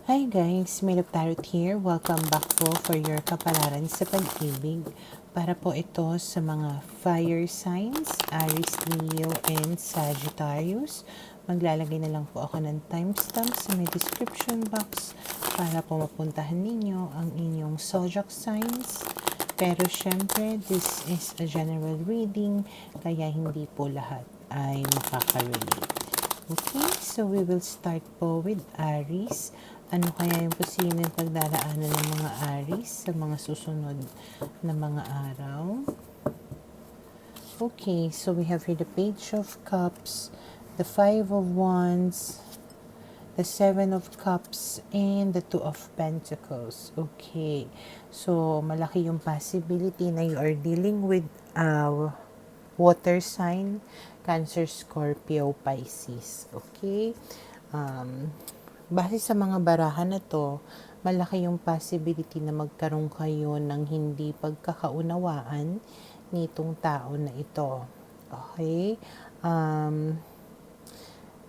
Hi guys, Maid of Tarot here. Welcome back po for your kapalaran sa pag-ibig. Para po ito sa mga fire signs, Aries, Leo, and Sagittarius. Maglalagay na lang po ako ng timestamp sa may description box para po mapuntahan ninyo ang inyong zodiac signs. Pero syempre, this is a general reading, kaya hindi po lahat ay makaka-relate. Okay, so we will start po with Aries. Ano kaya yung posibleng pagdaraanan ng mga Aries sa mga susunod na mga araw? Okay, so we have here the Page of Cups, the Five of Wands, the Seven of Cups, and the Two of Pentacles. Okay, so malaki yung possibility na you are dealing with water sign, Cancer, Scorpio, Pisces. Okay? Base sa mga barahan na to, malaki yung possibility na magkaroon kayo ng hindi pagkakaunawaan nitong tao na ito. Okay?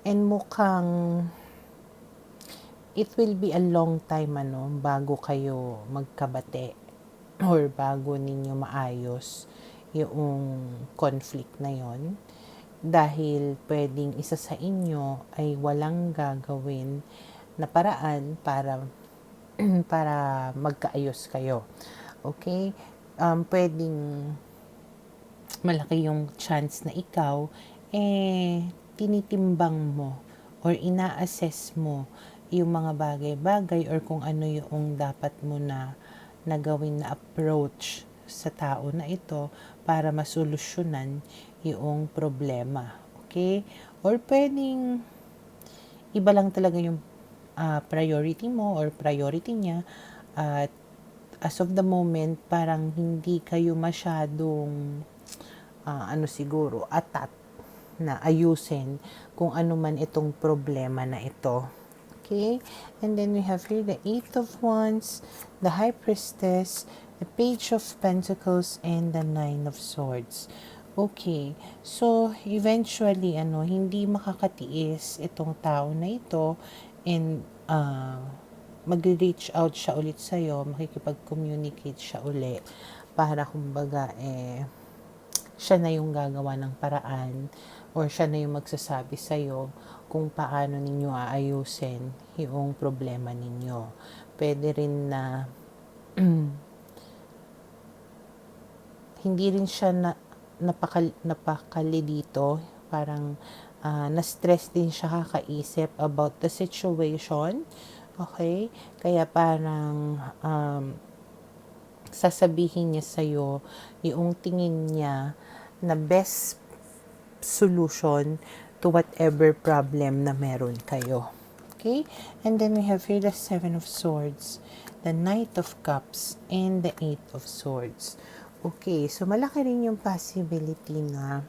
And mukhang it will be a long time bago kayo magkabate or bago ninyo maayos yung conflict na yon, dahil pwedeng isa sa inyo ay walang gagawin na paraan para para magkaayos kayo. Okay? Pwedeng malaki yung chance na ikaw tinitimbang mo or ina-assess mo yung mga bagay-bagay or kung ano yung dapat mo na gawin na approach sa tao na ito para masolusyonan yung problema. Okay? Or pwedeng iba lang talaga yung priority mo or priority niya, at as of the moment parang hindi kayo masyadong siguro atat na ayusin kung ano man itong problema na ito. Okay? And then we have here the Eight of Wands, the High Priestess, the Page of Pentacles, and the Nine of Swords. Okay. So, eventually, hindi makakatiis itong tao na ito and mag-reach out siya ulit sa'yo, makikipag-communicate siya ulit para kumbaga siya na yung gagawa ng paraan or siya na yung magsasabi sa'yo kung paano ninyo aayusin yung problema ninyo. Pwede rin na hindi rin siya napakali dito, parang na-stress din siya kakaisip about the situation. Okay? Kaya parang sasabihin niya sa'yo yung tingin niya na best solution to whatever problem na meron kayo. Okay? And then we have here the Seven of Swords, the Knight of Cups, and the Eight of Swords. Okay, so malaki rin yung possibility na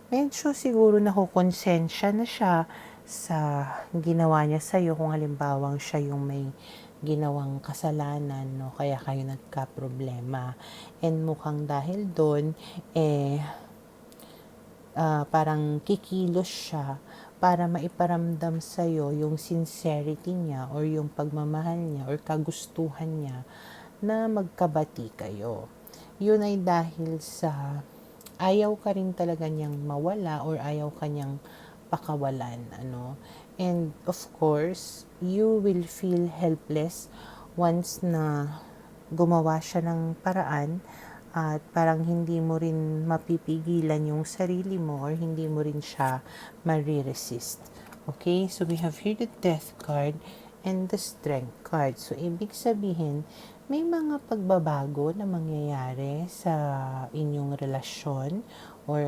medyo siguro nakukonsensya na siya sa ginawa niya sa'yo kung halimbawang siya yung may ginawang kasalanan, no? Kaya kayo nagka-problema. And mukhang dahil doon, parang kikilos siya para maiparamdam sa'yo yung sincerity niya or yung pagmamahal niya or kagustuhan niya na magkabati kayo. Yun ay dahil sa ayaw ka rin talaga niyang mawala or ayaw ka niyang pakawalan. And of course, you will feel helpless once na gumawa siya ng paraan at parang hindi mo rin mapipigilan yung sarili mo or hindi mo rin siya mariresist. Okay? So, we have here the Death card and the Strength card. So, ibig sabihin, may mga pagbabago na mangyayari sa inyong relasyon or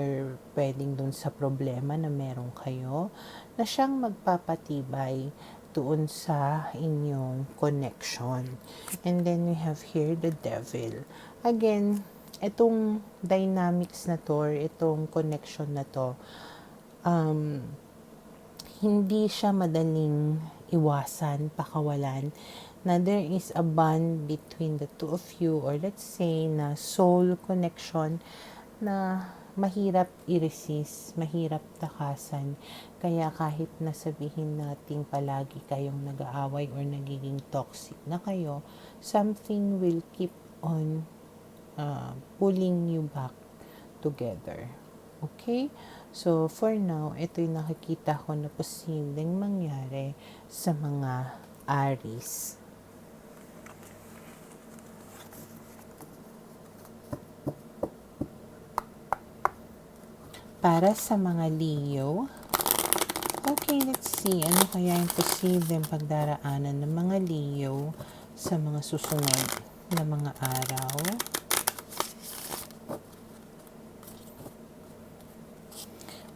pwedeng dun sa problema na meron kayo na siyang magpapatibay doon sa inyong connection. And then we have here the Devil. Again, itong dynamics na to or itong connection na to, hindi siya madaling iwasan, pakawalan, na there is a bond between the two of you or let's say na soul connection na mahirap i-resist, mahirap takasan. Kaya kahit nasabihin natin palagi kayong nag-aaway or nagiging toxic na kayo, something will keep on pulling you back together. Okay? So, for now, ito yung nakikita ko na posibleng mangyari sa mga Aries. Para sa mga Leo, okay, let's see. Ano kaya yung posibleng pagdaraanan ng mga Leo sa mga susunod na mga araw?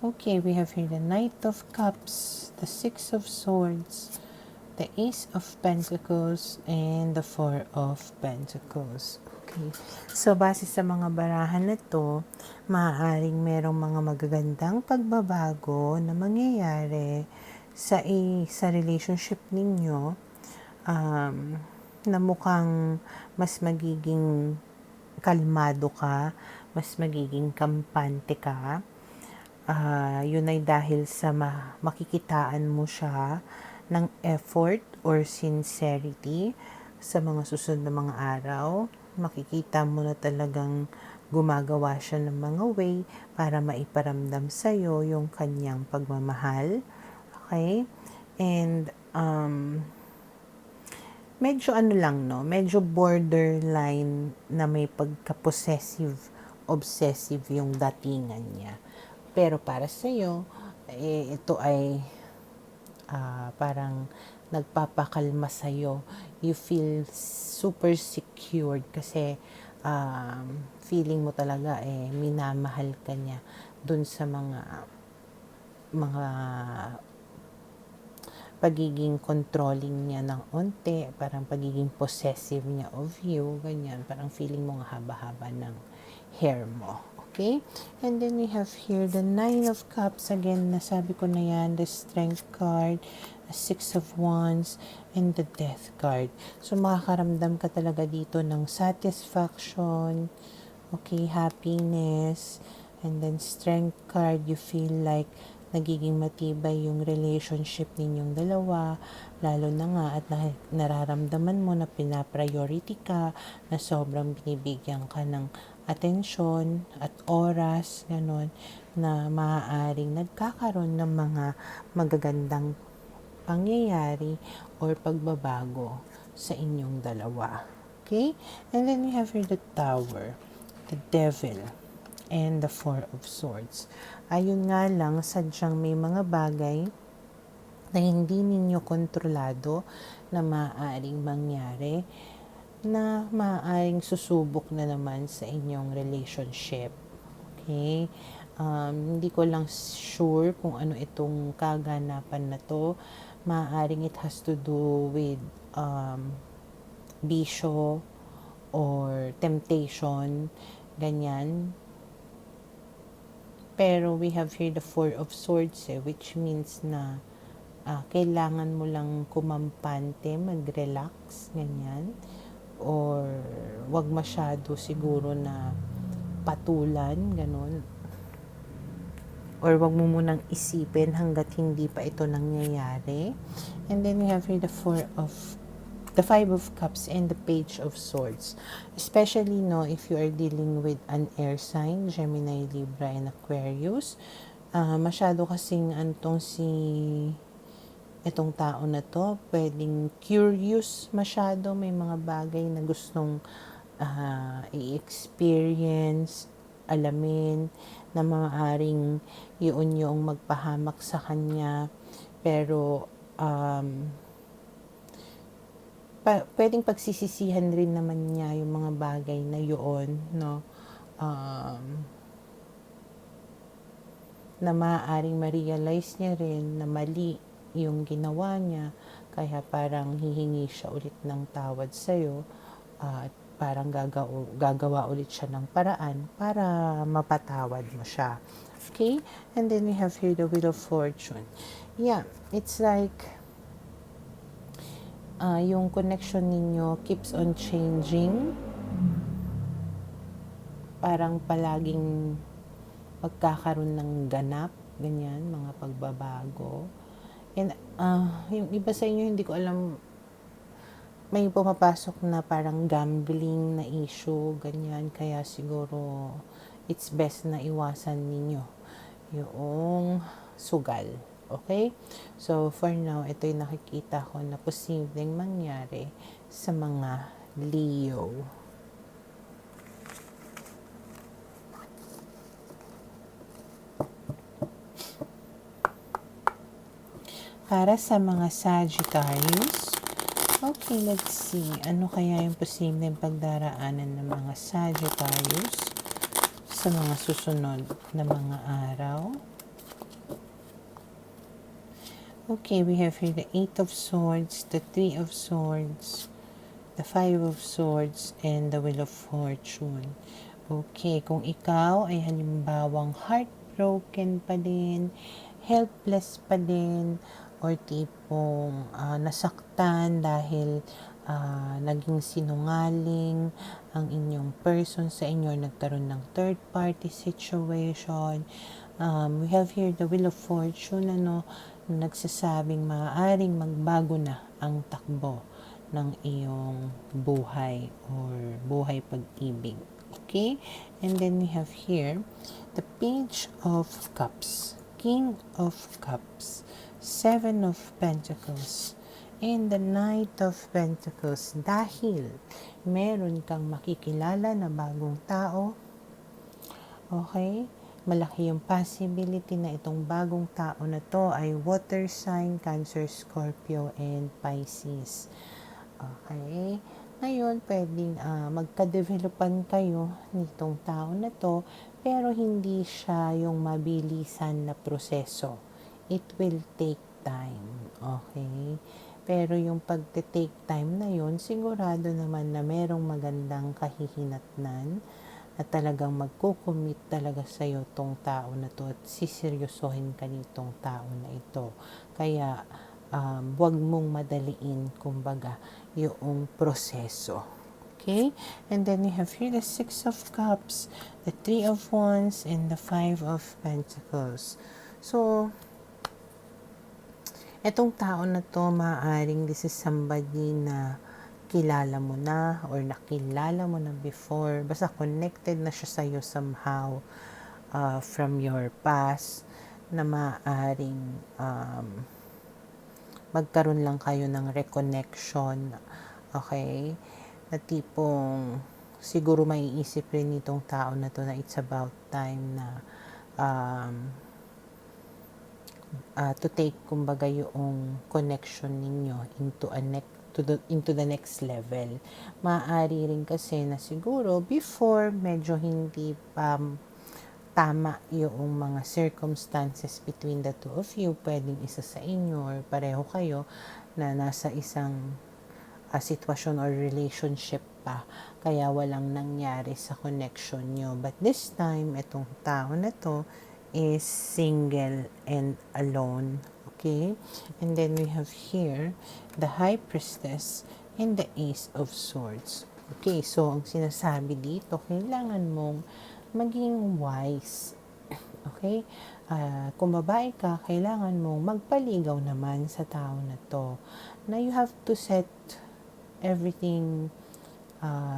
Okay, we have here the Knight of Cups, the Six of Swords, the Ace of Pentacles, and the Four of Pentacles. Okay. So, base sa mga barahan na to, maaaring merong mga magagandang pagbabago na mangyayari sa relationship ninyo, na mukhang mas magiging kalmado ka, mas magiging kampante ka. Yun ay dahil sa makikitaan mo siya ng effort or sincerity sa mga susunod na mga araw. Makikita mo na talagang gumagawa siya ng mga way para maiparamdam sa'yo yung kanyang pagmamahal. Okay? And medyo medyo borderline na may pagka-possessive, obsessive yung datingan niya. Pero para sa iyo, ito ay parang nagpapakalma sa iyo. You feel super secured kasi feeling mo talaga minamahal ka niya dun sa mga pagiging controlling niya ng onte, parang pagiging possessive niya of you, ganyan. Parang feeling mo nga haba-haba ng hair mo. Okay? And then we have here the Nine of Cups. Again, nasabi ko na yan, the Strength card, the Six of Wands, and the Death card. So, makakaramdam ka talaga dito ng satisfaction, okay, happiness, and then Strength card, you feel like nagiging matibay yung relationship ninyong dalawa, lalo na nga at nararamdaman mo na pinapriority ka, na sobrang binibigyan ka ng atensyon at oras, ganon, na maaaring nagkakaroon ng mga magagandang pangyayari or pagbabago sa inyong dalawa. Okay? And then we have here the Tower, the Devil, and the Four of Swords. Ayun nga lang, sadyang may mga bagay na hindi ninyo kontrolado na maaaring mangyari, na maaaring susubok na naman sa inyong relationship. Okay? Hindi ko lang sure kung ano itong kaganapan na to. Maaaring it has to do with bisyo or temptation, ganyan. Pero we have here the Four of Swords, which means na kailangan mo lang kumampante, mag-relax, ganyan. Or wag masyado siguro na patulan, ganun. Or wag mo munang isipin hanggat hindi pa ito nangyayari. And then we have here the Five of Cups and the Page of Swords. Especially if you are dealing with an air sign, Gemini, Libra, and Aquarius. Masyado kasing itong tao na to, pwedeng curious masyado, may mga bagay na gustong i-experience, alamin, na maaaring yun yung magpahamak sa kanya. Pero pwedeng pagsisisihan rin naman niya yung mga bagay na yun, no? Na maaaring ma-realize niya rin na mali yung ginawa niya, kaya parang hihingi siya ulit ng tawad sa'yo, at parang gagawa ulit siya ng paraan para mapatawad mo siya. Okay? And then we have here the Wheel of Fortune. Yeah, it's like yung connection ninyo keeps on changing. Parang palaging magkakaroon ng ganap, ganyan, mga pagbabago. And yung iba sa inyo, hindi ko alam, may pumapasok na parang gambling na issue, ganyan. Kaya siguro, it's best na iwasan ninyo yung sugal. Okay? So, for now, ito yung nakikita ko na posibleng mangyari sa mga Leo. Para sa mga Sagittarius, okay, let's see. Ano kaya yung posibleng pagdaraanan ng mga Sagittarius sa mga susunod na mga araw? Okay, we have here the 8 of Swords, the 3 of Swords, the 5 of Swords, and the Wheel of Fortune. Okay, kung ikaw ay halimbawang heartbroken pa din, helpless pa din, or tipong nasaktan dahil naging sinungaling ang inyong person sa inyo, nagkaroon ng third party situation. We have here the Wheel of Fortune, nagsasabing maaaring magbago na ang takbo ng iyong buhay or buhay pag-ibig. Okay? And then we have here the Page of Cups, King of Cups, 7 of Pentacles, and the Knight of Pentacles. Dahil meron kang makikilala na bagong tao, okay? Malaki yung possibility na itong bagong tao na to ay water sign, Cancer, Scorpio, and Pisces. Okay? Ngayon, pwedeng magka-developan kayo nitong tao na to, pero hindi siya yung mabilisan na proseso. It will take time. Okay? Pero yung pagte-take time na yun, sigurado naman na merong magandang kahihinatnan at talagang magkukumit talaga sa'yo tong tao na to at siseryosohin ka nitong tao na ito. Kaya, huwag mong madaliin, kumbaga, yung proseso. Okay? And then we have here the 6 of Cups, the 3 of Wands, and the 5 of Pentacles. So, etong tao na to, maaaring this is somebody na kilala mo na or nakilala mo na before. Basta connected na siya sa'yo somehow from your past na maaaring magkaroon lang kayo ng reconnection. Okay? Na tipong siguro maiisip rin nitong tao na to na it's about time na to take kumbaga yung connection ninyo into the next level. Maaari rin kasi na siguro before medyo hindi pa tama yung mga circumstances between the two of you. Pwedeng isa sa inyo or pareho kayo na nasa isang sitwasyon or relationship pa. Kaya walang nangyari sa connection nyo. But this time, itong tao na to is single and alone. Okay? And then we have here the High Priestess and the Ace of Swords. Okay, so ang sinasabi dito, kailangan mong maging wise. Okay? Kung babae ka, kailangan mong magpaligaw naman sa tao na to. Na you have to set everything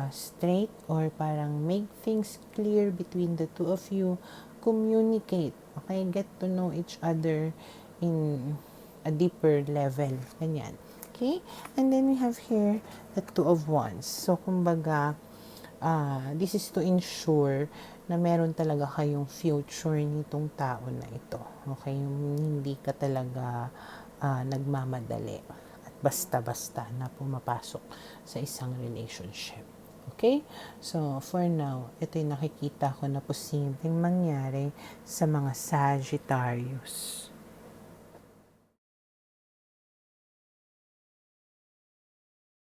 straight or parang make things clear between the two of you. Communicate. Okay? Get to know each other in a deeper level. Ganyan. Okay? And then we have here the Two of Wands. So, kumbaga, this is to ensure na meron talaga kayong future nitong tao na ito. Okay? Hindi ka talaga nagmamadali at basta-basta na pumapasok sa isang relationship. Okay? So, for now, ito yung nakikita ko na posibleng mangyari sa mga Sagittarius.